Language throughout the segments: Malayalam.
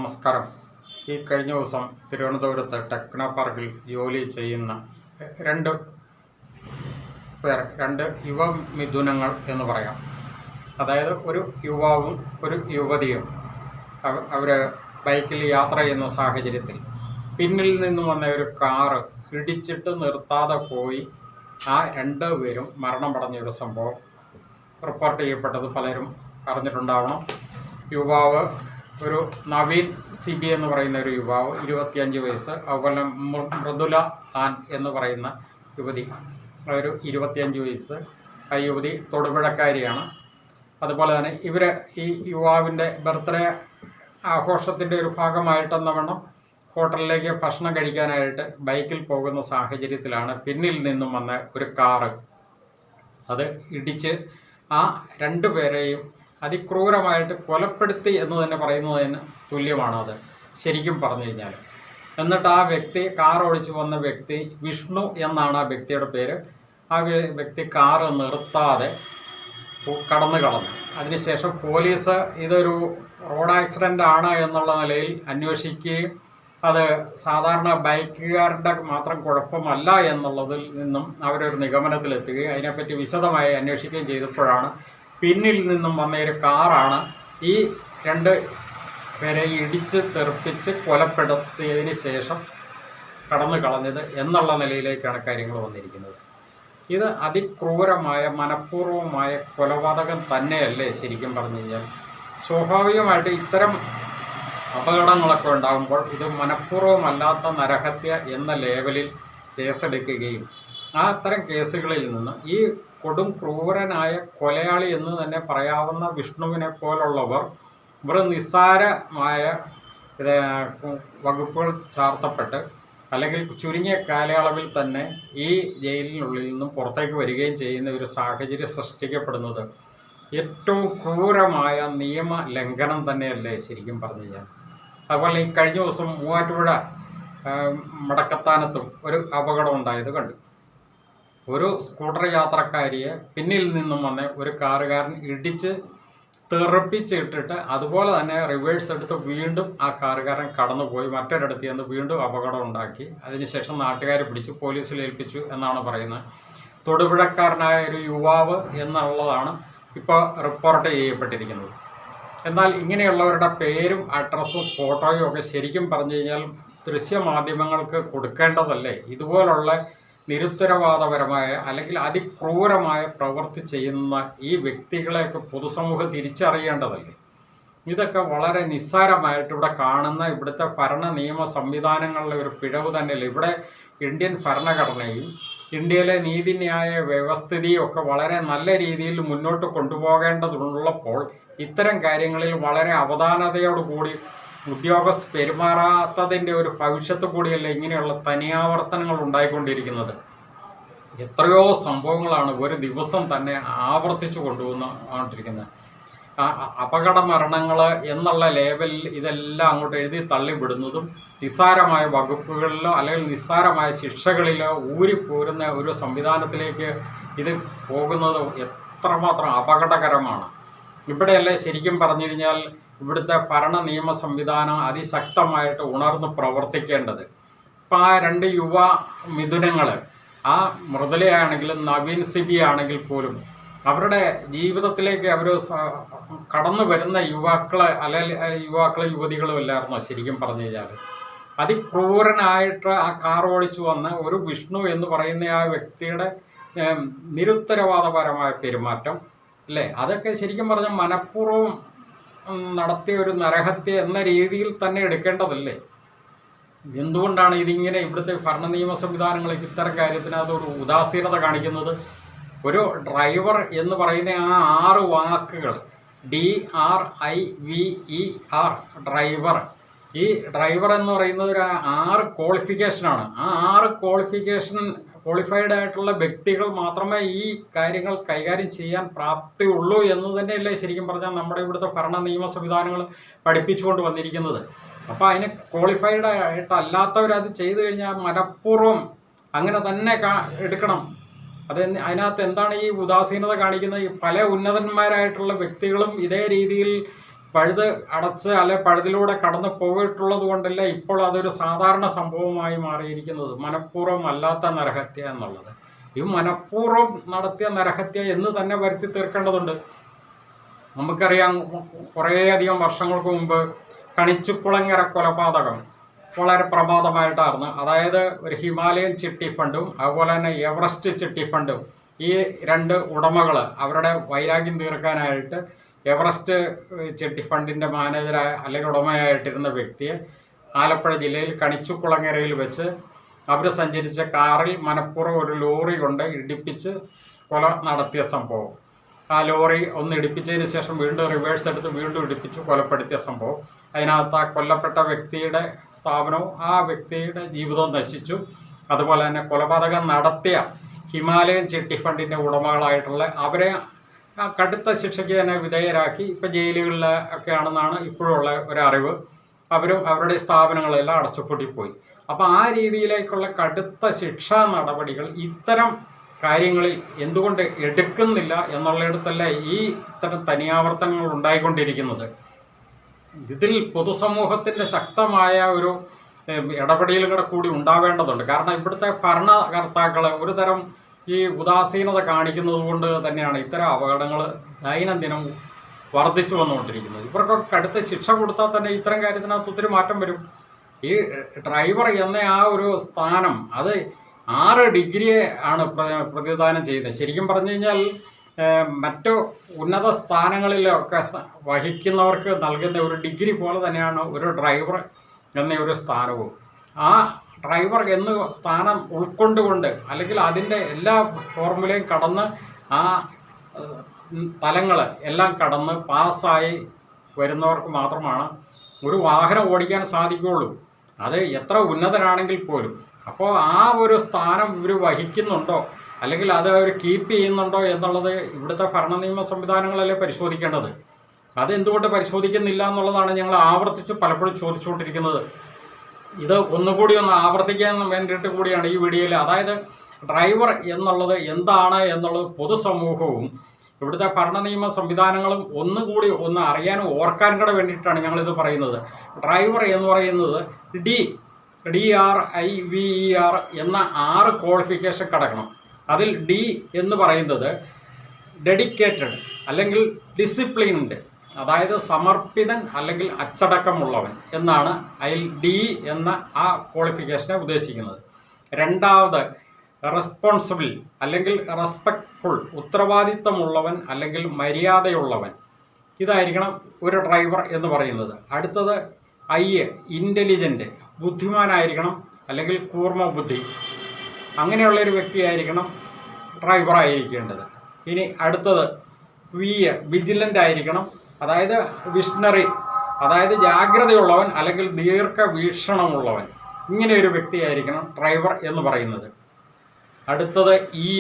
നമസ്കാരം. ഈ കഴിഞ്ഞ ദിവസം തിരുവനന്തപുരത്ത് ടെക്നോ പാർക്കിൽ ജോലി ചെയ്യുന്ന രണ്ട് യുവ മിഥുനങ്ങൾ എന്ന് പറയാം. അതായത് ഒരു യുവാവും ഒരു യുവതിയും അവർ ബൈക്കിൽ യാത്ര ചെയ്യുന്ന സാഹചര്യത്തിൽ പിന്നിൽ നിന്നും വന്ന ഒരു കാറ് ഇടിച്ചിട്ട് നിർത്താതെ പോയി ആ രണ്ടുപേരും മരണമടഞ്ഞൊരു സംഭവം റിപ്പോർട്ട് ചെയ്യപ്പെട്ടത് പലരും അറിഞ്ഞിട്ടുണ്ടാവണം. യുവാവ് ഒരു നവീൻ സിബി എന്ന് പറയുന്ന ഒരു യുവാവ്, 25 വയസ്സ്. അതുപോലെ മൃദുല ആൻ എന്ന് പറയുന്ന യുവതി, ഒരു 25 വയസ്സ്. ആ യുവതി തൊടുപുഴക്കാരിയാണ്. അതുപോലെ തന്നെ ഈ യുവാവിൻ്റെ ബർത്ത്ഡേ ആഘോഷത്തിൻ്റെ ഒരു ഭാഗമായിട്ടെന്ന വണ്ണം ഹോട്ടലിലേക്ക് ഭക്ഷണം കഴിക്കാനായിട്ട് ബൈക്കിൽ പോകുന്ന സാഹചര്യത്തിലാണ് പിന്നിൽ നിന്നും വന്ന ഒരു കാറ് അത് ഇടിച്ച് ആ രണ്ടുപേരെയും അതിക്രൂരമായിട്ട് കൊലപ്പെടുത്തി എന്ന് തന്നെ പറയുന്നതിന് തുല്യമാണ് അത് ശരിക്കും പറഞ്ഞു കഴിഞ്ഞാൽ. എന്നിട്ട് ആ വ്യക്തി, കാർ ഓടിച്ചു വന്ന വ്യക്തി വിഷ്ണു എന്നാണ് ആ വ്യക്തിയുടെ പേര്. ആ വ്യക്തി കാറ് നിർത്താതെ കളഞ്ഞു. അതിനുശേഷം പോലീസ് ഇതൊരു റോഡ് ആക്സിഡൻ്റ് ആണ് എന്നുള്ള നിലയിൽ അന്വേഷിക്കുകയും അത് സാധാരണ ബൈക്കുകാരുടെ മാത്രം കുഴപ്പമല്ല എന്നുള്ളതിൽ നിന്നും അവരൊരു നിഗമനത്തിലെത്തുകയും അതിനെപ്പറ്റി വിശദമായി അന്വേഷിക്കുകയും ചെയ്തപ്പോഴാണ് പിന്നിൽ നിന്നും വന്ന ഒരു കാറാണ് ഈ രണ്ട് പേരെ ഇടിച്ച് തെറിപ്പിച്ച് കൊലപ്പെടുത്തിയതിന് ശേഷം കളഞ്ഞത് എന്നുള്ള നിലയിലേക്കാണ് കാര്യങ്ങൾ വന്നിരിക്കുന്നത്. ഇത് അതിക്രൂരമായ മനഃപൂർവമായ കൊലപാതകം തന്നെയല്ലേ ശരിക്കും പറഞ്ഞു കഴിഞ്ഞാൽ? സ്വാഭാവികമായിട്ട് ഇത്തരം അപകടങ്ങളൊക്കെ ഉണ്ടാകുമ്പോൾ ഇത് മനഃപൂർവ്വമല്ലാത്ത നരഹത്യ എന്ന ലേവലിൽ കേസെടുക്കുകയും ആ അത്തരം കേസുകളിൽ നിന്ന് ഈ കൊടും ക്രൂരനായ കൊലയാളി എന്ന് തന്നെ പറയാവുന്ന വിഷ്ണുവിനെ പോലുള്ളവർ നിസ്സാരമായ വകുപ്പുകൾ ചാർത്തപ്പെട്ട് അല്ലെങ്കിൽ ചുരുങ്ങിയ കാലയളവിൽ തന്നെ ഈ ജയിലിനുള്ളിൽ നിന്നും പുറത്തേക്ക് വരികയും ചെയ്യുന്ന ഒരു സാഹചര്യം സൃഷ്ടിക്കപ്പെടുന്നത് ഏറ്റവും ക്രൂരമായ നിയമ ലംഘനം തന്നെയല്ലേ ശരിക്കും പറഞ്ഞു കഴിഞ്ഞാൽ? അതുപോലെ ഈ കഴിഞ്ഞ ദിവസം മൂവാറ്റുപുഴ മടക്കത്താനത്തും ഒരു അപകടം ഉണ്ടായത് കണ്ടു. ഒരു സ്കൂട്ടർ യാത്രക്കാരിയെ പിന്നിൽ നിന്നും വന്ന് ഒരു കാറുകാരൻ ഇടിച്ച് തെറിപ്പിച്ചിട്ടിട്ട് അതുപോലെ തന്നെ റിവേഴ്സ് എടുത്ത് വീണ്ടും ആ കാറുകാരൻ കടന്നുപോയി മറ്റൊരിടത്ത് ചെന്ന് വീണ്ടും അപകടം ഉണ്ടാക്കി. അതിനുശേഷം നാട്ടുകാരെ പിടിച്ച് പോലീസിൽ ഏൽപ്പിച്ചു എന്നാണ് പറയുന്നത്. തൊടുപുഴക്കാരനായ ഒരു യുവാവ് എന്നുള്ളതാണ് ഇപ്പോൾ റിപ്പോർട്ട് ചെയ്യപ്പെട്ടിരിക്കുന്നത്. എന്നാൽ ഇങ്ങനെയുള്ളവരുടെ പേരും അഡ്രസ്സും ഫോട്ടോയും ഒക്കെ ശരിക്കും പറഞ്ഞു കഴിഞ്ഞാൽ ദൃശ്യമാധ്യമങ്ങൾക്ക് കൊടുക്കേണ്ടതല്ലേ? ഇതുപോലുള്ള നിരുത്തരവാദപരമായ അല്ലെങ്കിൽ അതിക്രൂരമായ പ്രവൃത്തി ചെയ്യുന്ന ഈ വ്യക്തികളെയൊക്കെ പൊതുസമൂഹം തിരിച്ചറിയേണ്ടതല്ലേ? ഇതൊക്കെ വളരെ നിസ്സാരമായിട്ട് ഇവിടെ കാണുന്ന ഇവിടുത്തെ ഭരണ നിയമ സംവിധാനങ്ങളിലെ ഒരു പിഴവ് തന്നെയല്ലേ? ഇവിടെ ഇന്ത്യൻ ഭരണഘടനയും ഇന്ത്യയിലെ നീതിന്യായ വ്യവസ്ഥിതിയും ഒക്കെ വളരെ നല്ല രീതിയിൽ മുന്നോട്ട് കൊണ്ടുപോകേണ്ടതുള്ളപ്പോൾ ഇത്തരം കാര്യങ്ങളിൽ വളരെ അവധാനതയോടുകൂടി ഉദ്യോഗസ്ഥ പെരുമാറാത്തതിൻ്റെ ഒരു ഭവിഷ്യത്ത് കൂടിയല്ല ഇങ്ങനെയുള്ള തനിയാവർത്തനങ്ങൾ ഉണ്ടായിക്കൊണ്ടിരിക്കുന്നത്. എത്രയോ സംഭവങ്ങളാണ് ഒരു ദിവസം തന്നെ ആവർത്തിച്ചു കൊണ്ടുവന്നുകൊണ്ടിരിക്കുന്നത്. അപകട മരണങ്ങൾ എന്നുള്ള ലേവലിൽ ഇതെല്ലാം അങ്ങോട്ട് എഴുതി തള്ളിവിടുന്നതും നിസ്സാരമായ വകുപ്പുകളിലോ അല്ലെങ്കിൽ നിസ്സാരമായ ശിക്ഷകളിലോ ഊരിപ്പോരുന്ന ഒരു സംവിധാനത്തിലേക്ക് ഇത് പോകുന്നത് എത്രമാത്രം അപകടകരമാണ്. ഇവിടെയല്ലേ ശരിക്കും പറഞ്ഞു കഴിഞ്ഞാൽ ഇവിടുത്തെ ഭരണ നിയമ സംവിധാനം അതിശക്തമായിട്ട് ഉണർന്ന് പ്രവർത്തിക്കേണ്ടത്. ഇപ്പം ആ രണ്ട് യുവ മിഥുനങ്ങൾ, ആ മൃദുലയാണെങ്കിലും നവീൻ സിബി ആണെങ്കിൽ പോലും അവരുടെ ജീവിതത്തിലേക്ക് അവർ കടന്നു വരുന്ന യുവാക്കളെ യുവതികളും ഇല്ലായിരുന്നോ ശരിക്കും പറഞ്ഞു കഴിഞ്ഞാൽ? അതിക്രൂരനായിട്ട് ആ കാർ ഓടിച്ചു വന്ന ഒരു വിഷ്ണു എന്ന് പറയുന്ന ആ വ്യക്തിയുടെ നിരുത്തരവാദപരമായ പെരുമാറ്റം അല്ലേ? അതൊക്കെ ശരിക്കും പറഞ്ഞാൽ മനഃപൂർവ്വം നടത്തിയ ഒരു നരഹത്യ എന്ന രീതിയിൽ തന്നെ എടുക്കേണ്ടതല്ലേ? എന്തുകൊണ്ടാണ് ഇതിങ്ങനെ ഇവിടുത്തെ ഭരണ നിയമ സംവിധാനങ്ങൾക്ക് ഇത്തരം കാര്യത്തിന് അതൊരു ഉദാസീനത കാണിക്കുന്നത്? ഒരു ഡ്രൈവർ എന്ന് പറയുന്ന ആ 6 വാക്കുകൾ, DRIVER, ഡ്രൈവർ. ഈ ഡ്രൈവർ എന്ന് പറയുന്നത് ഒരു 6 ക്വാളിഫിക്കേഷനാണ്. ആ 6 ക്വാളിഫൈഡ് ആയിട്ടുള്ള വ്യക്തികൾ മാത്രമേ ഈ കാര്യങ്ങൾ കൈകാര്യം ചെയ്യാൻ പ്രാപ്തിയുള്ളൂ എന്ന് തന്നെയല്ലേ ശരിക്കും പറഞ്ഞാൽ നമ്മുടെ ഇവിടുത്തെ ഭരണ നിയമ സംവിധാനങ്ങൾ പഠിപ്പിച്ചുകൊണ്ട് വന്നിരിക്കുന്നത്. അപ്പോൾ അതിന് ക്വാളിഫൈഡ് ആയിട്ടല്ലാത്തവരത് ചെയ്തു കഴിഞ്ഞാൽ മനഃപൂർവ്വം അങ്ങനെ തന്നെ എടുക്കണം. അതിനകത്ത് എന്താണ് ഈ ഉദാസീനത കാണിക്കുന്നത്? പല ഉന്നതന്മാരായിട്ടുള്ള വ്യക്തികളും ഇതേ രീതിയിൽ പഴുത് അടച്ച് അല്ലെ പഴുതിലൂടെ കടന്നു പോയിട്ടുള്ളത് കൊണ്ടല്ല ഇപ്പോൾ അതൊരു സാധാരണ സംഭവമായി മാറിയിരിക്കുന്നത് മനഃപൂർവ്വം അല്ലാത്ത നരഹത്യ എന്നുള്ളത്. ഈ മനഃപൂർവ്വം നടത്തിയ നരഹത്യ എന്ന് തന്നെ വരുത്തി തീർക്കേണ്ടതുണ്ട്. നമുക്കറിയാം, കുറേയധികം വർഷങ്ങൾക്ക് മുമ്പ് കണിച്ചുകുളങ്ങര കൊലപാതകം വളരെ പ്രമാദമായിട്ടായിരുന്നു. അതായത് ഒരു ഹിമാലയൻ ചിട്ടി ഫണ്ടും അതുപോലെ തന്നെ എവറസ്റ്റ് ചിട്ടി ഫണ്ടും ഈ രണ്ട് ഉടമകൾ അവരുടെ വൈരാഗ്യം തീർക്കാനായിട്ട് എവറസ്റ്റ് ചിട്ടി ഫണ്ടിൻ്റെ മാനേജറായ അല്ലെങ്കിൽ ഉടമയായിട്ടിരുന്ന വ്യക്തിയെ ആലപ്പുഴ ജില്ലയിൽ കണിച്ചുകുളങ്ങരയിൽ വെച്ച് അവർ സഞ്ചരിച്ച കാറിൽ മനഃപൂർവ്വം ഒരു ലോറി കൊണ്ട് ഇടിപ്പിച്ച് കൊല നടത്തിയ സംഭവം. ആ ലോറി ഒന്ന് ഇടിപ്പിച്ചതിന് ശേഷം വീണ്ടും റിവേഴ്സ് എടുത്ത് വീണ്ടും ഇടിപ്പിച്ച് കൊലപ്പെടുത്തിയ സംഭവം. അതിനകത്ത് ആ കൊല്ലപ്പെട്ട വ്യക്തിയുടെ സ്ഥാപനവും ആ വ്യക്തിയുടെ ജീവിതവും നശിച്ചു. അതുപോലെ തന്നെ കൊലപാതകം നടത്തിയ ഹിമാലയൻ ചിട്ടി ഫണ്ടിൻ്റെ ഉടമകളായിട്ടുള്ള അവരെ കടുത്ത ശിക്ഷയ്ക്ക് തന്നെ വിധേയരാക്കി ഇപ്പം ജയിലുകളിൽ ഒക്കെയാണെന്നാണ് ഇപ്പോഴുള്ള ഒരറിവ്. അവരും അവരുടെ സ്ഥാപനങ്ങളെല്ലാം അടച്ചുപൂട്ടിപ്പോയി. അപ്പോൾ ആ രീതിയിലേക്കുള്ള കടുത്ത ശിക്ഷാ നടപടികൾ ഇത്തരം കാര്യങ്ങളിൽ എന്തുകൊണ്ട് എടുക്കുന്നില്ല എന്നുള്ളിടത്തല്ല ഈ ഇത്തരം തനിയാവർത്തനങ്ങൾ ഉണ്ടായിക്കൊണ്ടിരിക്കുന്നത്. ഇതിൽ പൊതുസമൂഹത്തിൻ്റെ ശക്തമായ ഒരു ഇടപെടലും കൂടി ഉണ്ടാവേണ്ടതുണ്ട്. കാരണം ഇവിടുത്തെ ഭരണകർത്താക്കൾ ഒരു തരം ഈ ഉദാസീനത കാണിക്കുന്നത് കൊണ്ട് തന്നെയാണ് ഇത്തരം അപകടങ്ങൾ ദൈനംദിനം വർദ്ധിച്ചു വന്നുകൊണ്ടിരിക്കുന്നത്. ഇവർക്കൊക്കെ കടുത്ത ശിക്ഷ കൊടുത്താൽ തന്നെ ഇത്തരം കാര്യത്തിനകത്ത് ഒത്തിരി മാറ്റം വരും. ഈ ഡ്രൈവർ എന്ന ആ ഒരു സ്ഥാനം അത് 6 ഡിഗ്രിയെ ആണ് പ്രതിദാനം ചെയ്യുന്നത്. ശരിക്കും പറഞ്ഞു കഴിഞ്ഞാൽ മറ്റു ഉന്നത സ്ഥാനങ്ങളിലൊക്കെ വഹിക്കുന്നവർക്ക് നൽകുന്ന ഒരു ഡിഗ്രി പോലെ തന്നെയാണ് ഒരു ഡ്രൈവർ എന്ന ഒരു സ്ഥാനവും. ആ ഡ്രൈവർ എന്ന സ്ഥാനം ഉൾക്കൊണ്ടുകൊണ്ട് അല്ലെങ്കിൽ അതിൻ്റെ എല്ലാ ഫോർമുലയും കടന്ന് ആ തലങ്ങൾ എല്ലാം കടന്ന് പാസ്സായി വരുന്നവർക്ക് മാത്രമാണ് ഒരു വാഹനം ഓടിക്കാൻ സാധിക്കുകയുള്ളൂ. അത് എത്ര ഉന്നതനാണെങ്കിൽ പോലും. അപ്പോൾ ആ ഒരു സ്ഥാനം ഇവർ വഹിക്കുന്നുണ്ടോ അല്ലെങ്കിൽ അത് അവർ കീപ്പ് ചെയ്യുന്നുണ്ടോ എന്നുള്ളത് ഇവിടുത്തെ ഭരണ നിയമ സംവിധാനങ്ങളല്ലേ പരിശോധിക്കേണ്ടത്. അതെന്തുകൊണ്ട് പരിശോധിക്കുന്നില്ല എന്നുള്ളതാണ് ഞങ്ങൾ ആവർത്തിച്ച് പലപ്പോഴും ചോദിച്ചുകൊണ്ടിരിക്കുന്നത്. ഇത് ഒന്നുകൂടി ഒന്ന് ആവർത്തിക്കാൻ വേണ്ടിയിട്ട് കൂടിയാണ് ഈ വീഡിയോയിൽ. അതായത് ഡ്രൈവർ എന്നുള്ളത് എന്താണ് എന്നുള്ളത് പൊതുസമൂഹവും ഇവിടുത്തെ ഭരണ നിയമ സംവിധാനങ്ങളും ഒന്നുകൂടി ഒന്ന് അറിയാനും ഓർക്കാനും കൂടെ വേണ്ടിയിട്ടാണ് ഞങ്ങളിത് പറയുന്നത്. ഡ്രൈവർ എന്ന് പറയുന്നത് DRIVER എന്ന 6 ക്വാളിഫിക്കേഷൻ കടക്കണം. അതിൽ D എന്ന് പറയുന്നത് ഡെഡിക്കേറ്റഡ് അല്ലെങ്കിൽ ഡിസിപ്ലിൻഡ്, അതായത് സമർപ്പിതൻ അല്ലെങ്കിൽ അച്ചടക്കമുള്ളവൻ എന്നാണ് അതിൽ D എന്ന ആ ക്വാളിഫിക്കേഷനെ ഉദ്ദേശിക്കുന്നത്. രണ്ടാമത് റെസ്പോൺസിബിൾ അല്ലെങ്കിൽ റെസ്പെക്ട്ഫുൾ, ഉത്തരവാദിത്തമുള്ളവൻ അല്ലെങ്കിൽ മര്യാദയുള്ളവൻ, ഇതായിരിക്കണം ഒരു ഡ്രൈവർ എന്ന് പറയുന്നത്. അടുത്തത് I ഇൻ്റലിജൻ്റ്, ബുദ്ധിമാനായിരിക്കണം അല്ലെങ്കിൽ കൂർമ്മ ബുദ്ധി, അങ്ങനെയുള്ളൊരു വ്യക്തിയായിരിക്കണം ഡ്രൈവറായിരിക്കേണ്ടത്. ഇനി അടുത്തത് V വിജിലൻ്റ് ആയിരിക്കണം, അതായത് വിഷണറി, അതായത് ജാഗ്രതയുള്ളവൻ അല്ലെങ്കിൽ ദീർഘവീക്ഷണമുള്ളവൻ, ഇങ്ങനെയൊരു വ്യക്തിയായിരിക്കണം ഡ്രൈവർ എന്ന് പറയുന്നത്. അടുത്തത് E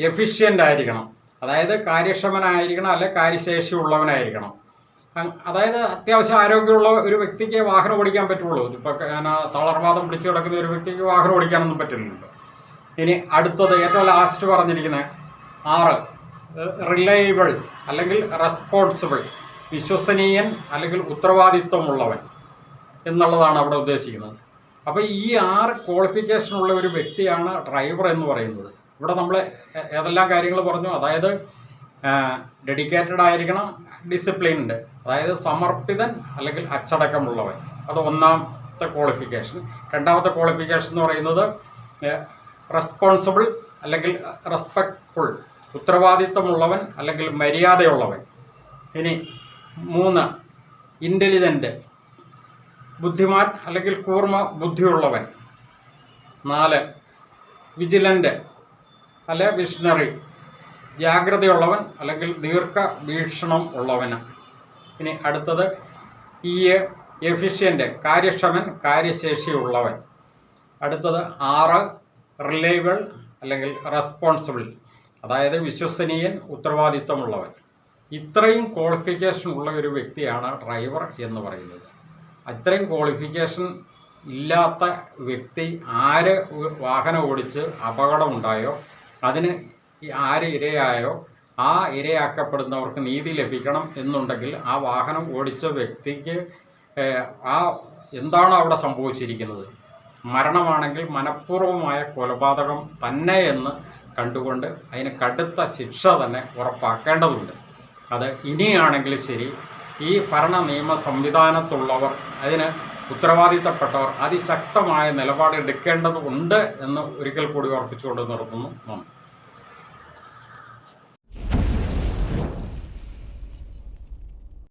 എഫിഷ്യൻ്റ് ആയിരിക്കണം, അതായത് കാര്യക്ഷമനായിരിക്കണം അല്ലെങ്കിൽ കാര്യശേഷിയുള്ളവനായിരിക്കണം. അതായത് അത്യാവശ്യം ആരോഗ്യമുള്ള ഒരു വ്യക്തിക്ക് വാഹനം ഓടിക്കാൻ പറ്റുള്ളൂ. ഇപ്പോൾ തളർവാദം പിടിച്ചു കിടക്കുന്ന ഒരു വ്യക്തിക്ക് വാഹനം ഓടിക്കാനൊന്നും പറ്റില്ലല്ലോ. ഇനി അടുത്തത് ഏറ്റവും ലാസ്റ്റ് പറഞ്ഞിരിക്കുന്നത് 6 റിലയബിൾ അല്ലെങ്കിൽ റെസ്പോൺസിബിൾ, വിശ്വസനീയൻ അല്ലെങ്കിൽ ഉത്തരവാദിത്വമുള്ളവൻ എന്നുള്ളതാണ് അവിടെ ഉദ്ദേശിക്കുന്നത്. അപ്പോൾ ഈ 6 ക്വാളിഫിക്കേഷനുള്ള ഒരു വ്യക്തിയാണ് ഡ്രൈവർ എന്ന് പറയുന്നത്. ഇവിടെ നമ്മൾ ഏതെല്ലാം കാര്യങ്ങൾ പറഞ്ഞു, അതായത് ഡെഡിക്കേറ്റഡ് ആയിരിക്കണം, ഡിസിപ്ലിൻഡ്, അതായത് സമർപ്പിതൻ അല്ലെങ്കിൽ അച്ചടക്കമുള്ളവൻ, അത് ഒന്നാമത്തെ ക്വാളിഫിക്കേഷൻ. രണ്ടാമത്തെ ക്വാളിഫിക്കേഷൻ എന്ന് പറയുന്നത് റെസ്പോൺസിബിൾ അല്ലെങ്കിൽ റെസ്പെക്ട്ഫുൾ, ഉത്തരവാദിത്തമുള്ളവൻ അല്ലെങ്കിൽ മര്യാദയുള്ളവൻ. ഇനി 3 ഇൻ്റലിജൻ്റ്, ബുദ്ധിമാൻ അല്ലെങ്കിൽ കൂർമ്മ ബുദ്ധിയുള്ളവൻ. 4 വിജിലൻ്റ് അല്ലെ വിഷണറി, ജാഗ്രതയുള്ളവൻ അല്ലെങ്കിൽ ദീർഘവീക്ഷണം ഉള്ളവന്. ഇനി അടുത്തത് E എഫിഷ്യൻ്റ്, കാര്യക്ഷമൻ കാര്യശേഷിയുള്ളവൻ. അടുത്തത് 6 റിലയബിൾ അല്ലെങ്കിൽ റെസ്പോൺസിബിൾ, അതായത് വിശ്വസനീയൻ ഉത്തരവാദിത്തമുള്ളവൻ. ഇത്രയും ക്വാളിഫിക്കേഷൻ ഉള്ള ഒരു വ്യക്തിയാണ് ഡ്രൈവർ എന്ന് പറയുന്നത്. അത്രയും ക്വാളിഫിക്കേഷൻ ഇല്ലാത്ത വ്യക്തി ആര് വാഹനം ഓടിച്ച് അപകടമുണ്ടായോ അതിന് ആര് ഇരയായോ ആ ഇരയാക്കപ്പെടുന്നവർക്ക് നീതി ലഭിക്കണം എന്നുണ്ടെങ്കിൽ ആ വാഹനം ഓടിച്ച വ്യക്തിക്ക് ആ എന്താണോ അവിടെ സംഭവിച്ചിരിക്കുന്നത്, മരണമാണെങ്കിൽ മനഃപൂർവ്വമായ കൊലപാതകം തന്നെ എന്ന് കണ്ടുകൊണ്ട് അതിന് കടുത്ത ശിക്ഷ തന്നെ ഉറപ്പാക്കേണ്ടതുണ്ട്. അത് ഇനിയാണെങ്കിലും ശരി, ഈ ഭരണ നിയമ സംവിധാനത്തുള്ളവർ, അതിന് ഉത്തരവാദിത്തപ്പെട്ടവർ അതിശക്തമായ നിലപാടെടുക്കേണ്ടതുണ്ട് എന്ന് ഒരിക്കൽ കൂടി ഉറപ്പിച്ചുകൊണ്ട് നിർത്തുന്നു.